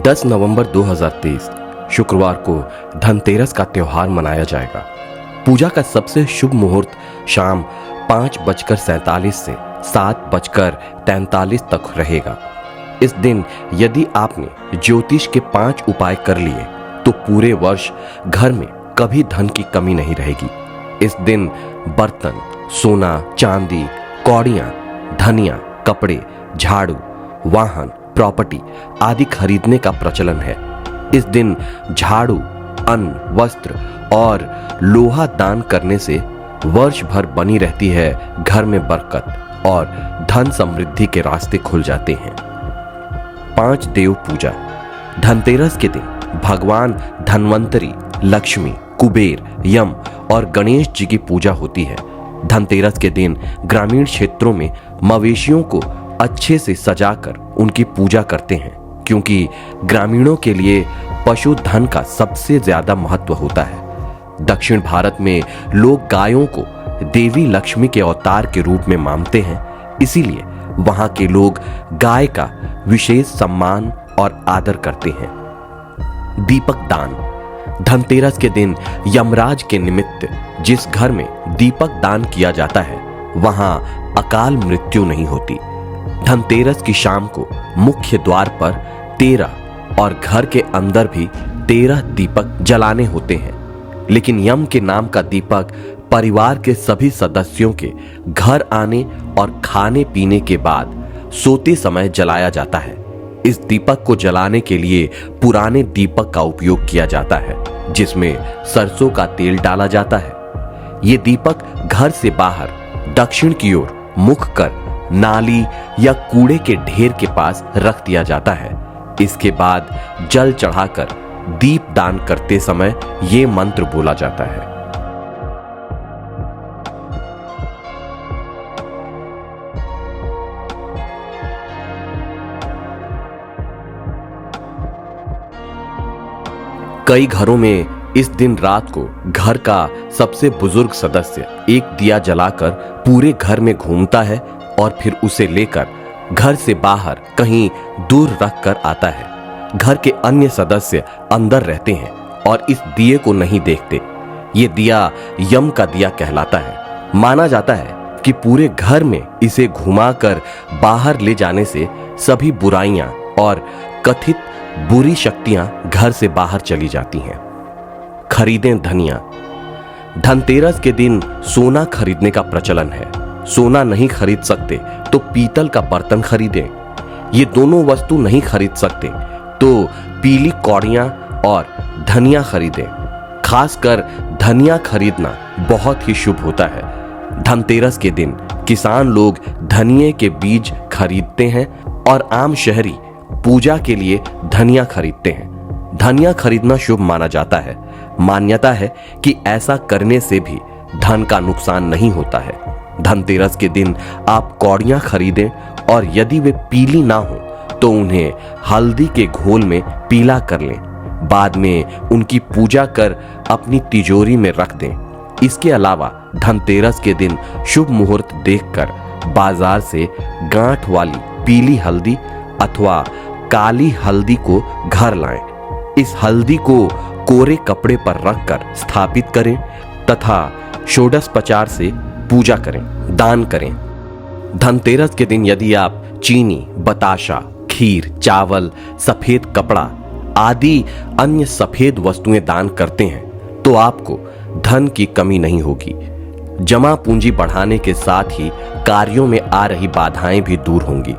10 नवंबर 2023 शुक्रवार को धनतेरस का त्योहार मनाया जाएगा। पूजा का सबसे शुभ मुहूर्त शाम 5:47 से 7:43 तक रहेगा। इस दिन यदि आपने ज्योतिष के 5 उपाय कर लिए तो पूरे वर्ष घर में कभी धन की कमी नहीं रहेगी। इस दिन बर्तन, सोना, चांदी, कौड़ियां, धनिया, कपड़े, झाड़ू, वाहन, प्रॉपर्टी आदि खरीदने का प्रचलन है। इस दिन झाड़ू, अन्न, वस्त्र और लोहा दान करने से वर्ष भर बनी रहती है घर में बरकत और धन समृद्धि के रास्ते खुल जाते हैं। 5 देव पूजा। धनतेरस के दिन भगवान धन्वंतरी, लक्ष्मी, कुबेर, यम और गणेश जी की पूजा होती है। धनतेरस के दिन ग्रामीण क्षेत्रों में मवेशियों को अच्छे से सजाकर उनकी पूजा करते हैं, क्योंकि ग्रामीणों के लिए पशुधन का सबसे ज्यादा महत्व होता है। दक्षिण भारत में लोग गायों को देवी लक्ष्मी के अवतार के रूप में मानते हैं, इसीलिए वहां के लोग गाय का विशेष सम्मान और आदर करते हैं। दीपक दान। धनतेरस के दिन यमराज के निमित्त जिस घर में दीपक दान किया जाता है वहां अकाल मृत्यु नहीं होती। धनतेरस की शाम को मुख्य द्वार पर 13 और घर के अंदर भी 13 दीपक जलाने होते हैं, लेकिन यम के नाम का दीपक परिवार के सभी सदस्यों के घर आने और खाने पीने के बाद सोते समय जलाया जाता है। इस दीपक को जलाने के लिए पुराने दीपक का उपयोग किया जाता है, जिसमें सरसों का तेल डाला जाता है। ये दीपक घर से बाहर दक्षिण की ओर मुख कर नाली या कूड़े के ढेर के पास रख दिया जाता है। इसके बाद जल चढ़ाकर दीप दान करते समय यह मंत्र बोला जाता है। कई घरों में इस दिन रात को घर का सबसे बुजुर्ग सदस्य एक दिया जलाकर पूरे घर में घूमता है और फिर उसे लेकर घर से बाहर कहीं दूर रख कर आता है। घर के अन्य सदस्य अंदर रहते हैं और इस दिए को नहीं देखते। ये दिया यम का दिया कहलाता है। माना जाता है कि पूरे घर में इसे घुमाकर बाहर ले जाने से सभी बुराइयां और कथित बुरी शक्तियां घर से बाहर चली जाती हैं। खरीदें धनिया। धनतेरस के दिन सोना खरीदने का प्रचलन है। सोना नहीं खरीद सकते तो पीतल का बर्तन खरीदें। ये दोनों वस्तु नहीं खरीद सकते तो पीली कौड़ियां और धनिया खरीदें। खासकर धनिया खरीदना बहुत ही शुभ होता है। धनतेरस के दिन किसान लोग धनिये के बीज खरीदते हैं और आम शहरी पूजा के लिए धनिया खरीदते हैं। धनिया खरीदना शुभ माना जाता है। मान्यता है कि ऐसा करने से भी धन का नुकसान नहीं होता है। धनतेरस के दिन आप कौड़ियां खरीदें और यदि वे पीली ना हो तो उन्हें हल्दी के घोल में पीला कर लें। बाद में उनकी पूजा कर अपनी तिजोरी में रख दें। इसके अलावा धनतेरस के दिन शुभ मुहूर्त देखकर बाजार से गांठ वाली पीली हल्दी अथवा काली हल्दी को घर लाएं। इस हल्दी को कोरे कपड़े पर रखकर स्थापित करें तथा षोडशोपचार से पूजा करें, दान करें। धनतेरस के दिन यदि आप चीनी, बताशा, खीर, चावल, सफेद कपड़ा आदि अन्य सफेद वस्तुएं दान करते हैं तो आपको धन की कमी नहीं होगी। जमा पूंजी बढ़ाने के साथ ही कार्यों में आ रही बाधाएं भी दूर होंगी।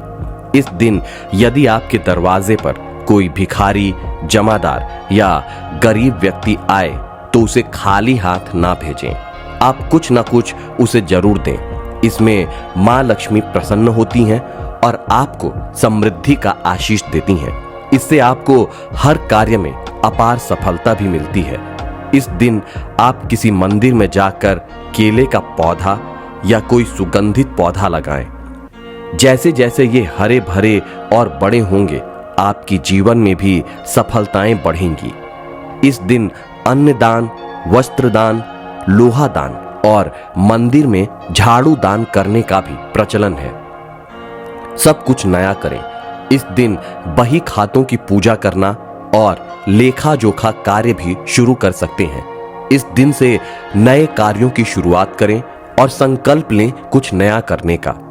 इस दिन यदि आपके दरवाजे पर कोई भिखारी, जमादार या गरीब व्यक्ति आए तो उसे खाली हाथ ना भेजें। आप कुछ ना कुछ उसे जरूर दें। इसमें मां लक्ष्मी प्रसन्न होती हैं और आपको समृद्धि का आशीष देती हैं। इससे आपको हर कार्य में अपार सफलता भी मिलती है। इस दिन आप किसी मंदिर में जाकर केले का पौधा या कोई सुगंधित पौधा लगाएं। जैसे जैसे ये हरे भरे और बड़े होंगे आपकी जीवन में भी सफलताएं बढ़ेंगी। इस दिन अन्न दान, वस्त्र दान, लोहा दान और मंदिर में झाड़ू दान करने का भी प्रचलन है। सब कुछ नया करें, इस दिन बही खातों की पूजा करना और लेखा जोखा कार्य भी शुरू कर सकते हैं। इस दिन से नए कार्यों की शुरुआत करें और संकल्प लें कुछ नया करने का।